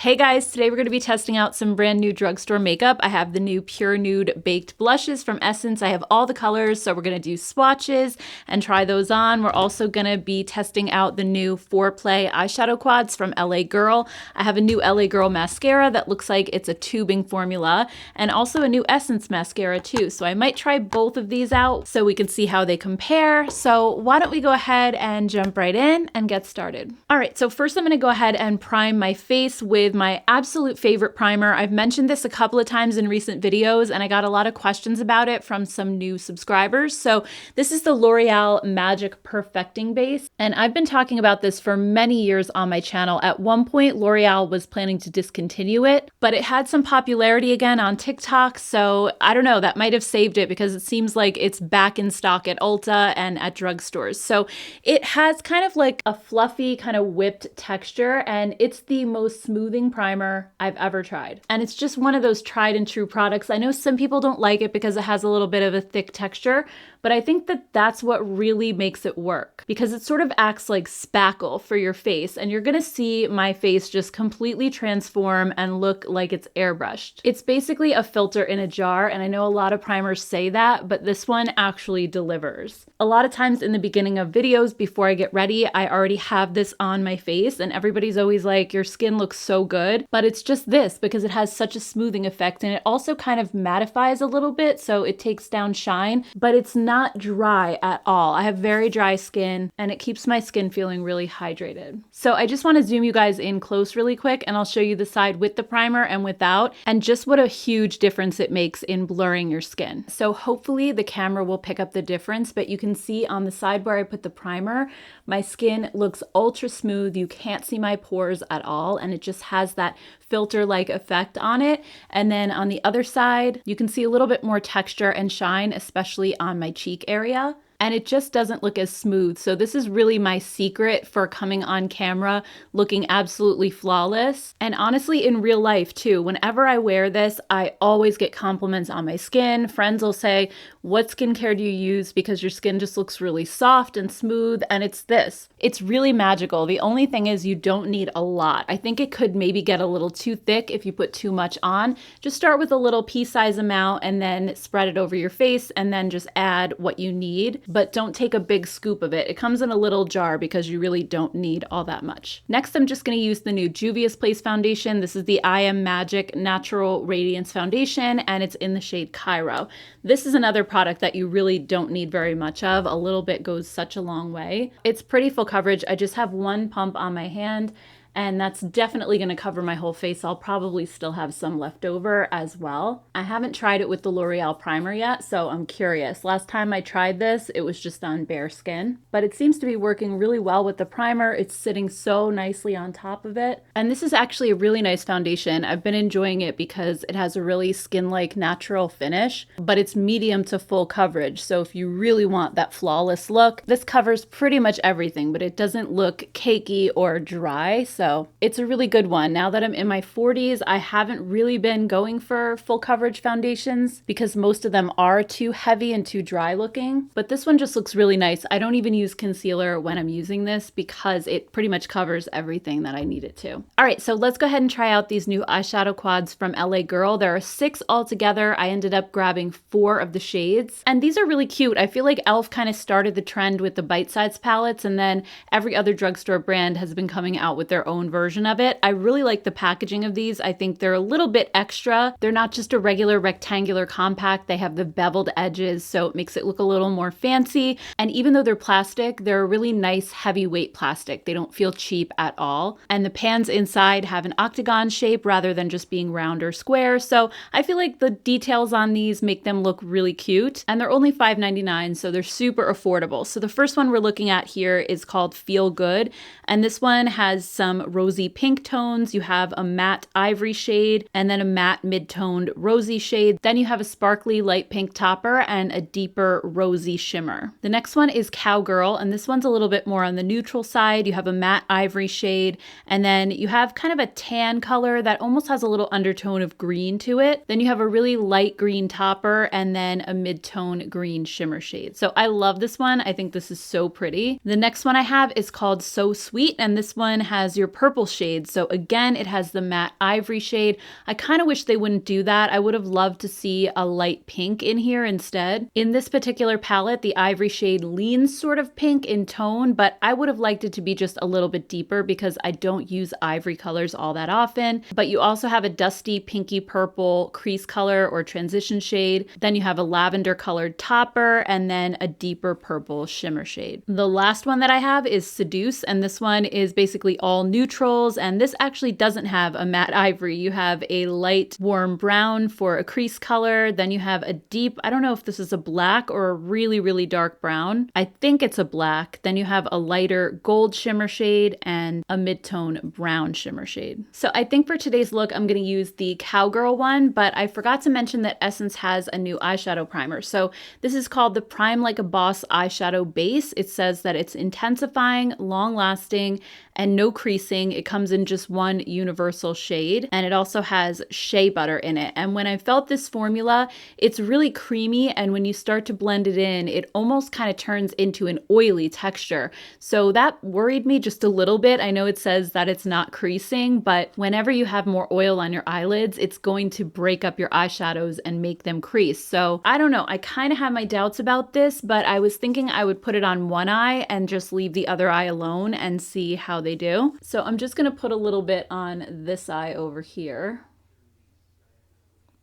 Hey guys, today we're going to be testing out some brand new drugstore makeup. I have the new Pure Nude Baked Blushes from Essence. I have all the colors, so we're going to do swatches and try those on. We're also going to be testing out the new Foreplay eyeshadow quads from LA Girl. I have a new LA Girl mascara that looks like it's a tubing formula, and also a new Essence mascara too. So I might try both of these out so we can see how they compare. So why don't we go ahead and jump right in and get started. All right, so first I'm going to go ahead and prime my face with my absolute favorite primer. I've mentioned this a couple of times in recent videos and I got a lot of questions about it from some new subscribers. So this is the L'Oreal Magic Perfecting Base, and I've been talking about this for many years on my channel. At one point, L'Oreal was planning to discontinue it, but it had some popularity again on TikTok, so I don't know, that might have saved it because it seems like it's back in stock at Ulta and at drugstores. So it has kind of like a fluffy, kind of whipped texture, and it's the most smoothing primer I've ever tried. And it's just one of those tried and true products. I know some people don't like it because it has a little bit of a thick texture, but I think that that's what really makes it work because it sort of acts like spackle for your face, and you're gonna see my face just completely transform and look like it's airbrushed. It's basically a filter in a jar, and I know a lot of primers say that, but this one actually delivers. A lot of times in the beginning of videos before I get ready, I already have this on my face and everybody's always like, your skin looks so good, but it's just this because it has such a smoothing effect, and it also kind of mattifies a little bit, so it takes down shine, but it's not dry at all. I have very dry skin and it keeps my skin feeling really hydrated. So I just want to zoom you guys in close really quick and I'll show you the side with the primer and without, and just what a huge difference it makes in blurring your skin. So hopefully the camera will pick up the difference, but you can see on the side where I put the primer, my skin looks ultra smooth. You can't see my pores at all, and it just has that filter-like effect on it. And then on the other side, you can see a little bit more texture and shine, especially on my cheek area. And it just doesn't look as smooth. So this is really my secret for coming on camera looking absolutely flawless. And honestly, in real life too, whenever I wear this, I always get compliments on my skin. Friends will say, what skincare do you use? Because your skin just looks really soft and smooth. And it's this. It's really magical. The only thing is you don't need a lot. I think it could maybe get a little too thick if you put too much on. Just start with a little pea-size amount and then spread it over your face and then just add what you need. But don't take a big scoop of it. It comes in a little jar because you really don't need all that much. Next, I'm just going to use the new Juvia's Place foundation. This is the I Am Magic Natural Radiance Foundation, and it's in the shade Cairo. This is another product that you really don't need very much of. A little bit goes such a long way. It's pretty full coverage. I just have one pump on my hand, and that's definitely going to cover my whole face. I'll probably still have some left over as well. I haven't tried it with the L'Oreal primer yet, so I'm curious. Last time I tried this, it was just on bare skin, but it seems to be working really well with the primer. It's sitting so nicely on top of it. And this is actually a really nice foundation. I've been enjoying it because it has a really skin-like natural finish, but it's medium to full coverage. So if you really want that flawless look, this covers pretty much everything, but it doesn't look cakey or dry. So it's a really good one. Now that I'm in my 40s, I haven't really been going for full coverage foundations because most of them are too heavy and too dry looking. But this one just looks really nice. I don't even use concealer when I'm using this because it pretty much covers everything that I need it to. All right, so let's go ahead and try out these new eyeshadow quads from LA Girl. There are 6 altogether. I ended up grabbing 4 of the shades, and these are really cute. I feel like e.l.f. kind of started the trend with the bite-sized palettes, and then every other drugstore brand has been coming out with their own version of it. I really like the packaging of these. I think they're a little bit extra. They're not just a regular rectangular compact. They have the beveled edges, so it makes it look a little more fancy. And even though they're plastic, they're a really nice heavyweight plastic. They don't feel cheap at all. And the pans inside have an octagon shape rather than just being round or square. So I feel like the details on these make them look really cute. And they're only $5.99, so they're super affordable. So the first one we're looking at here is called Feel Good. And this one has some rosy pink tones. You have a matte ivory shade and then a matte mid-toned rosy shade. Then you have a sparkly light pink topper and a deeper rosy shimmer. The next one is Cowgirl, and this one's a little bit more on the neutral side. You have a matte ivory shade, and then you have kind of a tan color that almost has a little undertone of green to it. Then you have a really light green topper and then a mid-tone green shimmer shade. So I love this one. I think this is so pretty. The next one I have is called So Sweet, and this one has your your purple shade. So again, it has the matte ivory shade. I kind of wish they wouldn't do that. I would have loved to see a light pink in here instead. In this particular palette, the ivory shade leans sort of pink in tone, but I would have liked it to be just a little bit deeper because I don't use ivory colors all that often. But you also have a dusty pinky purple crease color or transition shade. Then you have a lavender colored topper and then a deeper purple shimmer shade. The last one that I have is Seduce, and this one is basically all neutrals, and this actually doesn't have a matte ivory. You have a light warm brown for a crease color, then you have a deep, I don't know if this is a black or a really, really dark brown. I think it's a black. Then you have a lighter gold shimmer shade and a mid-tone brown shimmer shade. So I think for today's look, I'm going to use the Cowgirl one, but I forgot to mention that Essence has a new eyeshadow primer. So this is called the Prime Like a Boss eyeshadow base. It says that it's intensifying, long-lasting, and no creasing. It comes in just one universal shade, and it also has shea butter in it. And when I felt this formula, it's really creamy, and when you start to blend it in, it almost kind of turns into an oily texture. So that worried me just a little bit. I know it says that it's not creasing, but whenever you have more oil on your eyelids, it's going to break up your eyeshadows and make them crease. So I don't know, I kind of have my doubts about this, but I was thinking I would put it on one eye and just leave the other eye alone and see how they do. So I'm just going to put a little bit on this eye over here.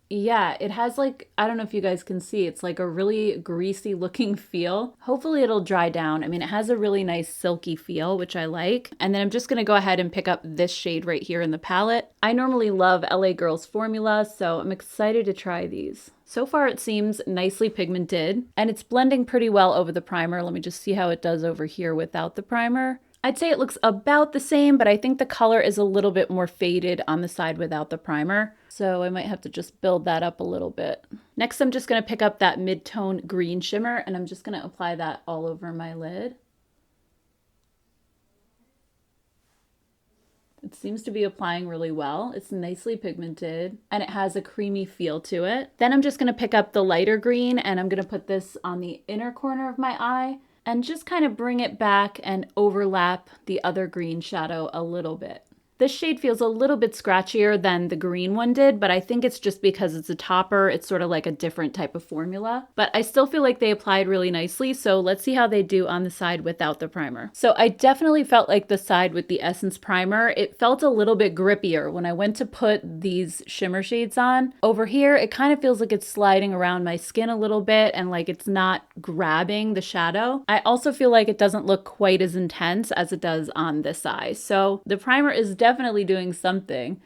Yeah, it has like, I don't know if you guys can see, it's like a really greasy looking feel. Hopefully it'll dry down. I mean, it has a really nice silky feel, which I like. And then I'm just gonna go ahead and pick up this shade right here in the palette. I normally love LA Girl's formula, so I'm excited to try these. So far it seems nicely pigmented, and it's blending pretty well over the primer. Let me just see how it does over here without the primer. I'd say it looks about the same, but I think the color is a little bit more faded on the side without the primer. So I might have to just build that up a little bit. Next, I'm just gonna pick up that mid-tone green shimmer, and I'm just gonna apply that all over my lid. It seems to be applying really well. It's nicely pigmented and it has a creamy feel to it. Then I'm just gonna pick up the lighter green, and I'm gonna put this on the inner corner of my eye and just kind of bring it back and overlap the other green shadow a little bit. This shade feels a little bit scratchier than the green one did, but I think it's just because it's a topper. It's sort of like a different type of formula, but I still feel like they applied really nicely. So let's see how they do on the side without the primer. So I definitely felt like the side with the Essence primer, it felt a little bit grippier when I went to put these shimmer shades on. Over here, it kind of feels like it's sliding around my skin a little bit and like it's not grabbing the shadow. I also feel like it doesn't look quite as intense as it does on this eye. So the primer is definitely doing something.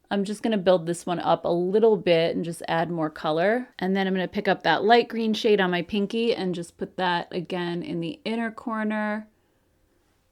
I'm just going to build this one up a little bit and just add more color. And then I'm going to pick up that light green shade on my pinky and just put that again in the inner corner.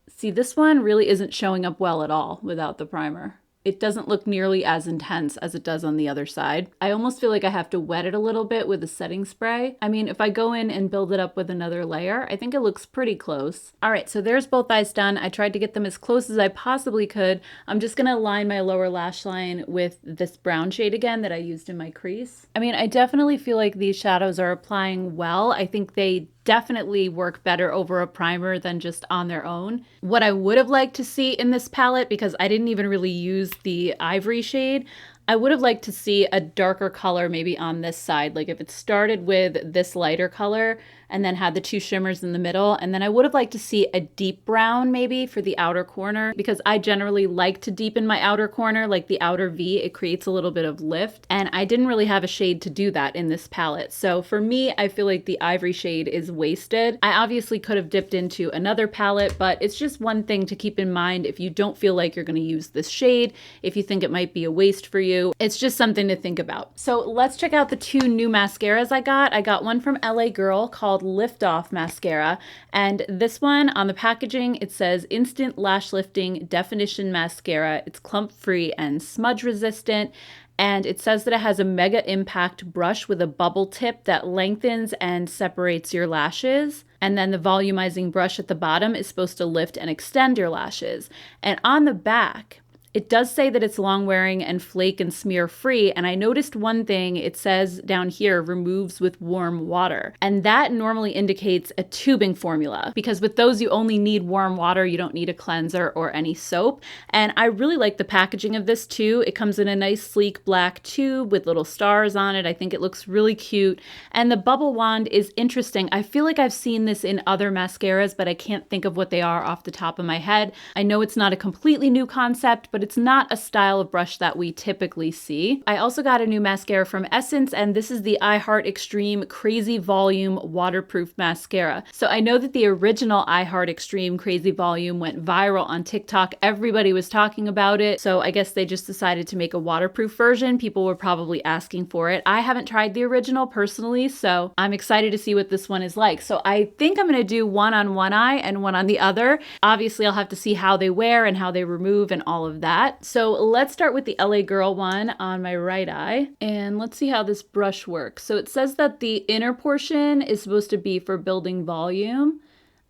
See, this one really isn't showing up well at all without the primer. It doesn't look nearly as intense as it does on the other side. I almost feel like I have to wet it a little bit with a setting spray. I mean, if I go in and build it up with another layer, I think it looks pretty close. All right, so there's both eyes done. I tried to get them as close as I possibly could. I'm just gonna line my lower lash line with this brown shade again that I used in my crease. I mean, I definitely feel like these shadows are applying well. I think they definitely work better over a primer than just on their own. What I would have liked to see in this palette, because I didn't even really use the ivory shade, I would have liked to see a darker color maybe on this side. Like if it started with this lighter color and then had the two shimmers in the middle. And then I would have liked to see a deep brown maybe for the outer corner, because I generally like to deepen my outer corner, like the outer V. It creates a little bit of lift. And I didn't really have a shade to do that in this palette. So for me, I feel like the ivory shade is wasted. I obviously could have dipped into another palette, but it's just one thing to keep in mind if you don't feel like you're going to use this shade, if you think it might be a waste for you. It's just something to think about. So let's check out the two new mascaras I got. I got one from LA Girl called Lift Off Mascara. And this one on the packaging, it says Instant Lash Lifting Definition Mascara. It's clump free and smudge resistant. And it says that it has a mega impact brush with a bubble tip that lengthens and separates your lashes. And then the volumizing brush at the bottom is supposed to lift and extend your lashes. And on the back, It does say that it's long wearing and flake and smear free. And I noticed one thing, it says down here, removes with warm water. And that normally indicates a tubing formula, because with those you only need warm water. You don't need a cleanser or any soap. And I really like the packaging of this too. It comes in a nice sleek black tube with little stars on it. I think it looks really cute. And the bubble wand is interesting. I feel like I've seen this in other mascaras, but I can't think of what they are off the top of my head. I know it's not a completely new concept, but it's not a style of brush that we typically see. I also got a new mascara from Essence, and this is the I Heart Extreme Crazy Volume Waterproof Mascara. So I know that the original I Heart Extreme Crazy Volume went viral on TikTok. Everybody was talking about it. So I guess they just decided to make a waterproof version. People were probably asking for it. I haven't tried the original personally, so I'm excited to see what this one is like. So I think I'm going to do one on one eye and one on the other. Obviously, I'll have to see how they wear and how they remove and all of that. So let's start with the LA Girl one on my right eye, and let's see how this brush works. So it says that the inner portion is supposed to be for building volume,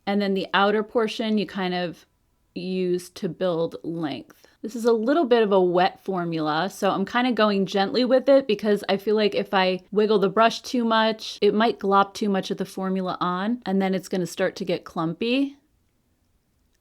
and then the outer portion you kind of use to build length. This is a little bit of a wet formula, so I'm kind of going gently with it because I feel like if I wiggle the brush too much, it might glop too much of the formula on, and then it's going to start to get clumpy.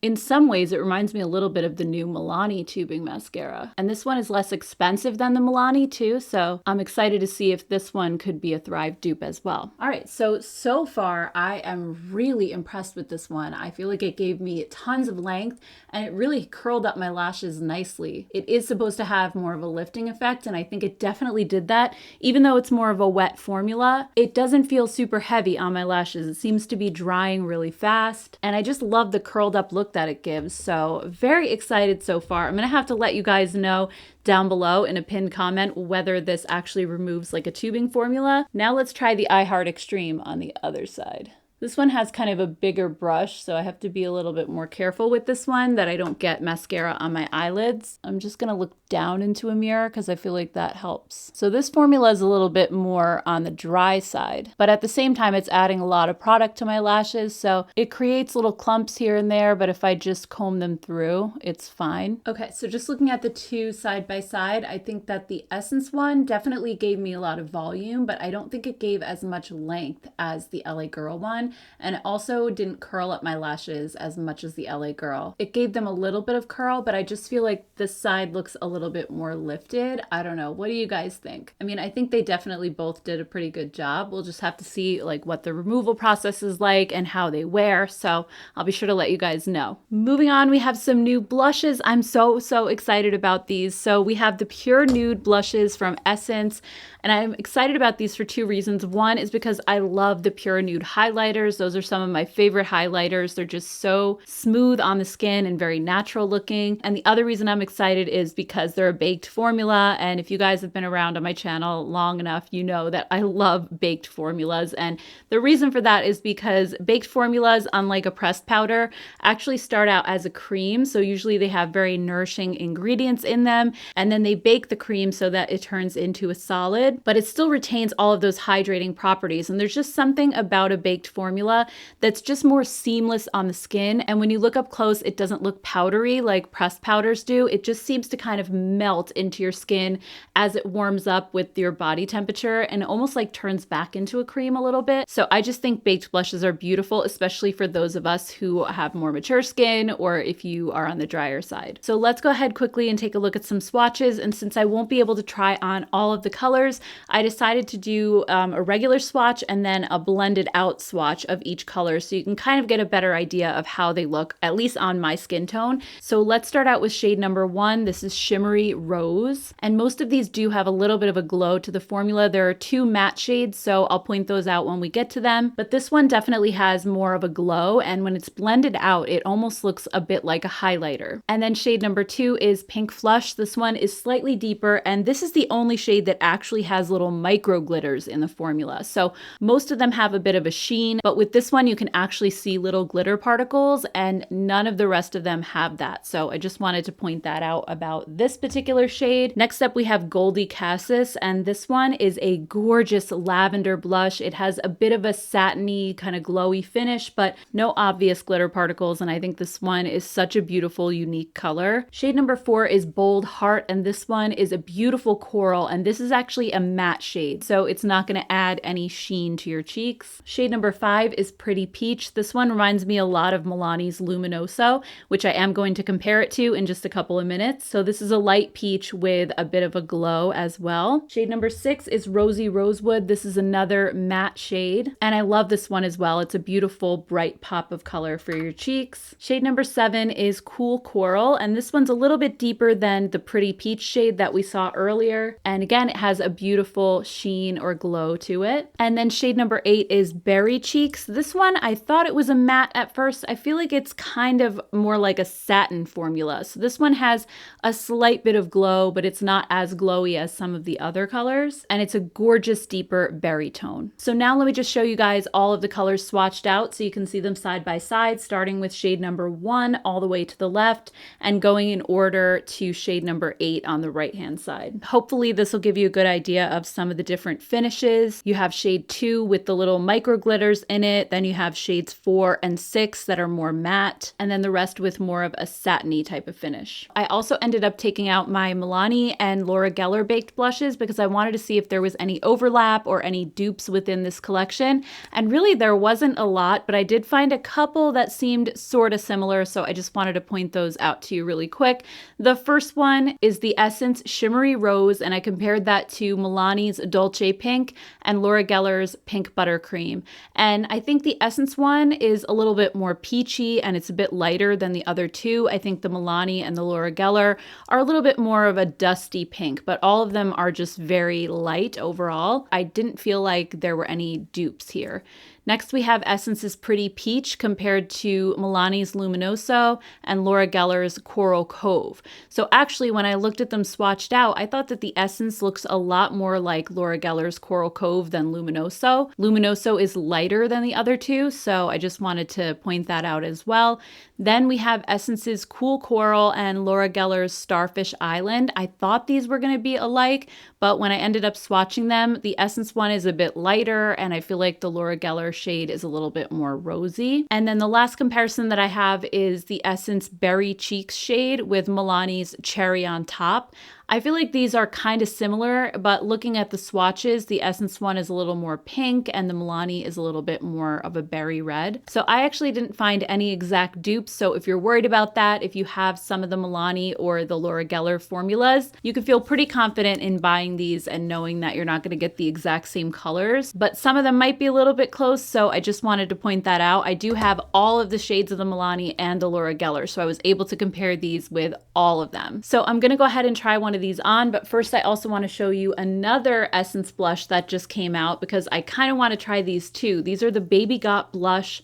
In some ways, it reminds me a little bit of the new Milani tubing mascara. And this one is less expensive than the Milani too, so I'm excited to see if this one could be a Thrive dupe as well. All right, so far, I am really impressed with this one. I feel like it gave me tons of length, and it really curled up my lashes nicely. It is supposed to have more of a lifting effect, and I think it definitely did that. Even though it's more of a wet formula, it doesn't feel super heavy on my lashes. It seems to be drying really fast, and I just love the curled up look that it gives. So very excited so far. I'm gonna have to let you guys know down below in a pinned comment whether this actually removes like a tubing formula. Now let's try the I Heart Extreme on the other side. This one has kind of a bigger brush, so I have to be a little bit more careful with this one that I don't get mascara on my eyelids. I'm just gonna look down into a mirror because I feel like that helps. So this formula is a little bit more on the dry side, but at the same time, it's adding a lot of product to my lashes, so it creates little clumps here and there, but if I just comb them through, it's fine. Okay, so just looking at the two side by side, I think that the Essence one definitely gave me a lot of volume, but I don't think it gave as much length as the LA Girl one. And it also didn't curl up my lashes as much as the LA Girl. It gave them a little bit of curl, but I just feel like this side looks a little bit more lifted. I don't know. What do you guys think? I mean, I think they definitely both did a pretty good job. We'll just have to see like what the removal process is like and how they wear. So I'll be sure to let you guys know. Moving on, we have some new blushes. I'm so excited about these. So we have the Pure Nude blushes from Essence. And I'm excited about these for two reasons. One is because I love the Pure Nude highlighters. Those are some of my favorite highlighters. They're just so smooth on the skin and very natural looking. And the other reason I'm excited is because they're a baked formula. And if you guys have been around on my channel long enough, you know that I love baked formulas. And the reason for that is because baked formulas, unlike a pressed powder, actually start out as a cream. So usually they have very nourishing ingredients in them. And then they bake the cream so that it turns into a solid, but it still retains all of those hydrating properties. And there's just something about a baked formula that's just more seamless on the skin. And when you look up close, it doesn't look powdery like pressed powders do. It just seems to kind of melt into your skin as it warms up with your body temperature and almost like turns back into a cream a little bit. So I just think baked blushes are beautiful, especially for those of us who have more mature skin or if you are on the drier side. So let's go ahead quickly and take a look at some swatches. And since I won't be able to try on all of the colors, I decided to do a regular swatch and then a blended out swatch of each color so you can kind of get a better idea of how they look, at least on my skin tone. So let's start out with shade number 1. This is Shimmery Rose. And most of these do have a little bit of a glow to the formula. There are 2 matte shades, so I'll point those out when we get to them. But this one definitely has more of a glow, and when it's blended out, it almost looks a bit like a highlighter. And then shade number 2 is Pink Flush. This one is slightly deeper, and this is the only shade that actually has little micro glitters in the formula. So most of them have a bit of a sheen. but with this one you can actually see little glitter particles, and none of the rest of them have that. So I just wanted to point that out about this particular shade. Next up we have Goldie Cassis, and this one is a gorgeous lavender blush. It has a bit of a satiny kind of glowy finish, but no obvious glitter particles, and I think this one is such a beautiful, unique color. Shade number 4 is Bold Heart, and this one is a beautiful coral, and this is actually a matte shade, so it's not going to add any sheen to your cheeks. Shade number 5 is Pretty Peach. This one reminds me a lot of Milani's Luminoso, which I am going to compare it to in just a couple of minutes. So this is a light peach with a bit of a glow as well. Shade number 6 is Rosy Rosewood. This is another matte shade, and I love this one as well. It's a beautiful bright pop of color for your cheeks. Shade number 7 is Cool Coral, and this one's a little bit deeper than the Pretty Peach shade that we saw earlier, and again it has a beautiful sheen or glow to it. And then shade number 8 is Berry Cheeks. This one I thought it was a matte at first. I feel like it's kind of more like a satin formula. So this one has a slight bit of glow, but it's not as glowy as some of the other colors, and it's a gorgeous deeper berry tone. So now let me just show you guys all of the colors swatched out so you can see them side by side, starting with shade number 1 all the way to the left and going in order to shade number 8 on the right hand side. Hopefully this will give you a good idea of some of the different finishes. You have shade 2 with the little micro glitters in it, then you have shades 4 and 6 that are more matte, and then the rest with more of a satiny type of finish. I also ended up taking out my Milani and Laura Geller baked blushes because I wanted to see if there was any overlap or any dupes within this collection, and really there wasn't a lot, but I did find a couple that seemed sort of similar, so I just wanted to point those out to you really quick. The first one is the Essence Shimmery Rose, and I compared that to Milani's Dolce Pink and Laura Geller's Pink Buttercream, and I think the Essence one is a little bit more peachy and it's a bit lighter than the other two. I think the Milani and the Laura Geller are a little bit more of a dusty pink, but all of them are just very light overall. I didn't feel like there were any dupes here. Next, we have Essence's Pretty Peach compared to Milani's Luminoso and Laura Geller's Coral Cove. So actually, when I looked at them swatched out, I thought that the Essence looks a lot more like Laura Geller's Coral Cove than Luminoso. Luminoso is lighter than the other two, so I just wanted to point that out as well. Then we have Essence's Cool Coral and Laura Geller's Starfish Island. I thought these were going to be alike, but when I ended up swatching them, the Essence one is a bit lighter, and I feel like the Laura Geller shade is a little bit more rosy. And then the last comparison that I have is the Essence Berry Cheeks shade with Milani's Cherry on Top. I feel like these are kind of similar, but looking at the swatches, the Essence one is a little more pink and the Milani is a little bit more of a berry red. So I actually didn't find any exact dupes. So if you're worried about that, if you have some of the Milani or the Laura Geller formulas, you can feel pretty confident in buying these and knowing that you're not going to get the exact same colors, but some of them might be a little bit close. So I just wanted to point that out. I do have all of the shades of the Milani and the Laura Geller, so I was able to compare these with all of them. So I'm going to go ahead and try one of these on, but first I also want to show you another Essence blush that just came out because I kind of want to try these too. These are the Baby Got Blush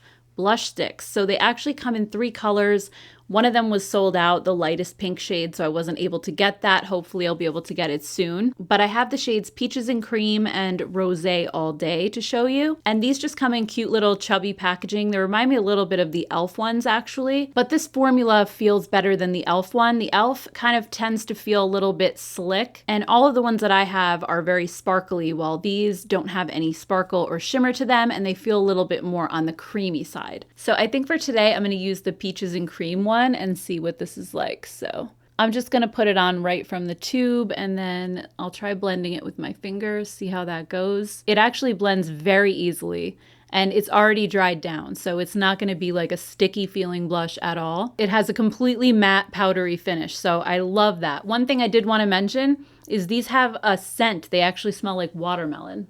sticks. So they actually come in 3 colors. One of them was sold out, the lightest pink shade, so I wasn't able to get that. Hopefully I'll be able to get it soon. But I have the shades Peaches and Cream and Rosé All Day to show you. And these just come in cute little chubby packaging. They remind me a little bit of the e.l.f. ones actually. But this formula feels better than the e.l.f. one. The e.l.f. kind of tends to feel a little bit slick. And all of the ones that I have are very sparkly, while these don't have any sparkle or shimmer to them, and they feel a little bit more on the creamy side. So I think for today, I'm going to use the Peaches and Cream one and see what this is like. So I'm just going to put it on right from the tube, and then I'll try blending it with my fingers, see how that goes. It actually blends very easily, and it's already dried down, so it's not going to be like a sticky feeling blush at all. It has a completely matte powdery finish, so I love that. One thing I did want to mention is these have a scent. They actually smell like watermelon.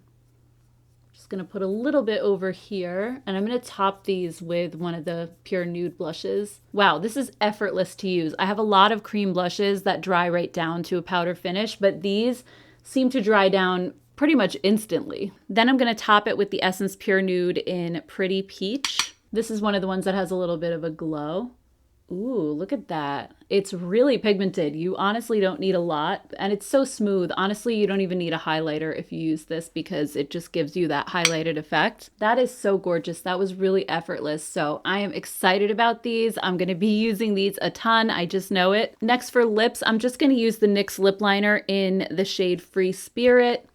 Going to put a little bit over here, and I'm going to top these with one of the Pure Nude blushes. Wow, this is effortless to use. I have a lot of cream blushes that dry right down to a powder finish, but these seem to dry down pretty much instantly. Then I'm going to top it with the Essence Pure Nude in Pretty Peach. This is one of the ones that has a little bit of a glow. Ooh, look at that. It's really pigmented. You honestly don't need a lot, and it's so smooth. Honestly, you don't even need a highlighter if you use this because it just gives you that highlighted effect. That is so gorgeous. That was really effortless. So I am excited about these. I'm going to be using these a ton. I just know it. Next for lips, I'm just going to use the NYX lip liner in the shade Free Spirit.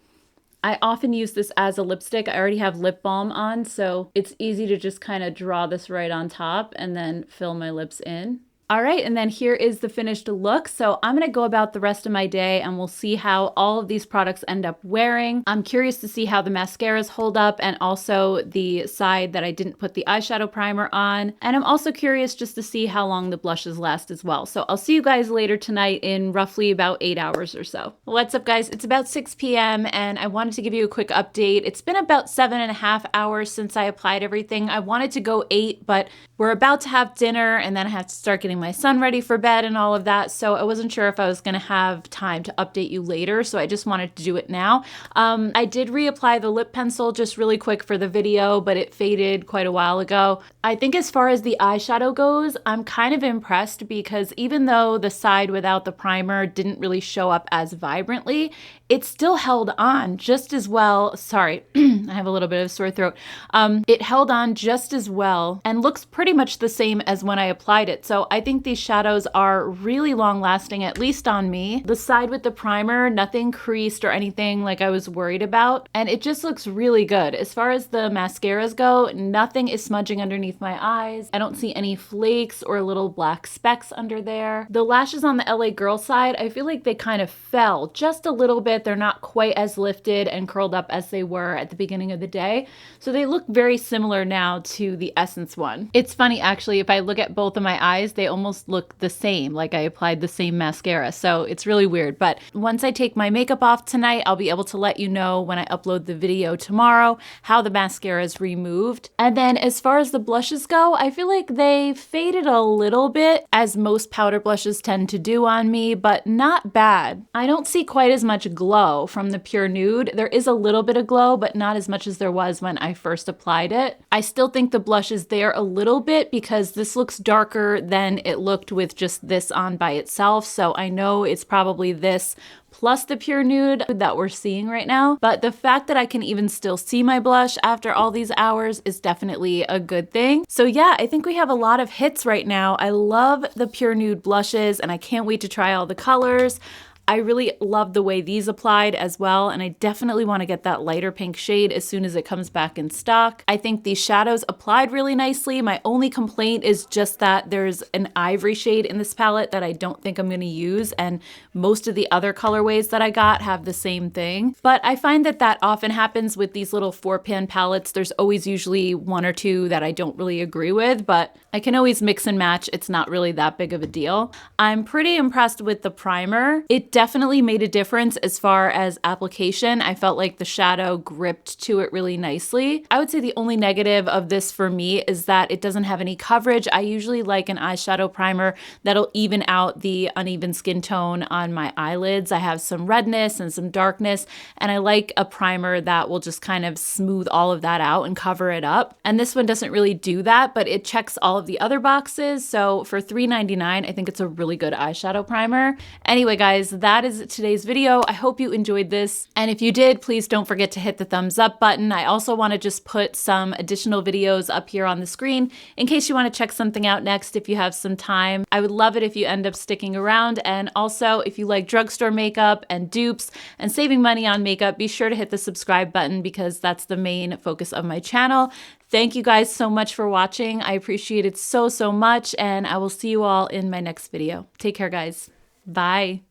I often use this as a lipstick. I already have lip balm on, so it's easy to just kind of draw this right on top and then fill my lips in. All right, and then here is the finished look. So I'm gonna go about the rest of my day and we'll see how all of these products end up wearing. I'm curious to see how the mascaras hold up and also the side that I didn't put the eyeshadow primer on. And I'm also curious just to see how long the blushes last as well. So I'll see you guys later tonight in roughly about 8 hours or so. What's up, guys? It's about 6 p.m. and I wanted to give you a quick update. It's been about 7.5 hours since I applied everything. I wanted to go 8, but we're about to have dinner and then I have to start getting my son ready for bed and all of that. So I wasn't sure if I was going to have time to update you later. So I just wanted to do it now. I did reapply the lip pencil just really quick for the video, but it faded quite a while ago. I think as far as the eyeshadow goes, I'm kind of impressed because even though the side without the primer didn't really show up as vibrantly, it still held on just as well. Sorry, I have a little bit of a sore throat. It held on just as well and looks pretty much the same as when I applied it. So I think these shadows are really long lasting, at least on me. The side with the primer, nothing creased or anything like I was worried about. And it just looks really good. As far as the mascaras go, nothing is smudging underneath my eyes. I don't see any flakes or little black specks under there. The lashes on the LA Girl side, I feel like they kind of fell just a little bit. They're not quite as lifted and curled up as they were at the beginning of the day. So they look very similar now to the Essence one. It's funny, actually, if I look at both of my eyes, they almost look the same, like I applied the same mascara. So it's really weird. But once I take my makeup off tonight, I'll be able to let you know when I upload the video tomorrow how the mascara is removed. And then as far as the blushes go, I feel like they faded a little bit, as most powder blushes tend to do on me, but not bad. I don't see quite as much glow from the Pure Nude. There is a little bit of glow, but not as much as there was when I first applied it. I still think the blush is there a little bit because this looks darker than it looked with just this on by itself. So I know it's probably this plus the Pure Nude that we're seeing right now. But the fact that I can even still see my blush after all these hours is definitely a good thing. So yeah, I think we have a lot of hits right now. I love the Pure Nude blushes and I can't wait to try all the colors. I really love the way these applied as well, and I definitely want to get that lighter pink shade as soon as it comes back in stock. I think these shadows applied really nicely. My only complaint is just that there's an ivory shade in this palette that I don't think I'm going to use, and most of the other colorways that I got have the same thing. But I find that that often happens with these little 4-pan palettes. There's always usually one or two that I don't really agree with, but I can always mix and match. It's not really that big of a deal. I'm pretty impressed with the primer. It definitely made a difference as far as application. I felt like the shadow gripped to it really nicely. I would say the only negative of this for me is that it doesn't have any coverage. I usually like an eyeshadow primer that'll even out the uneven skin tone on my eyelids. I have some redness and some darkness, and I like a primer that will just kind of smooth all of that out and cover it up. And this one doesn't really do that, but it checks all of the other boxes. So for $3.99, I think it's a really good eyeshadow primer. Anyway, guys, that is today's video. I hope you enjoyed this. And if you did, please don't forget to hit the thumbs up button. I also want to just put some additional videos up here on the screen in case you want to check something out next if you have some time. I would love it if you end up sticking around. And also, if you like drugstore makeup and dupes and saving money on makeup, be sure to hit the subscribe button because that's the main focus of my channel. Thank you guys so much for watching. I appreciate it so, so much. And I will see you all in my next video. Take care, guys. Bye.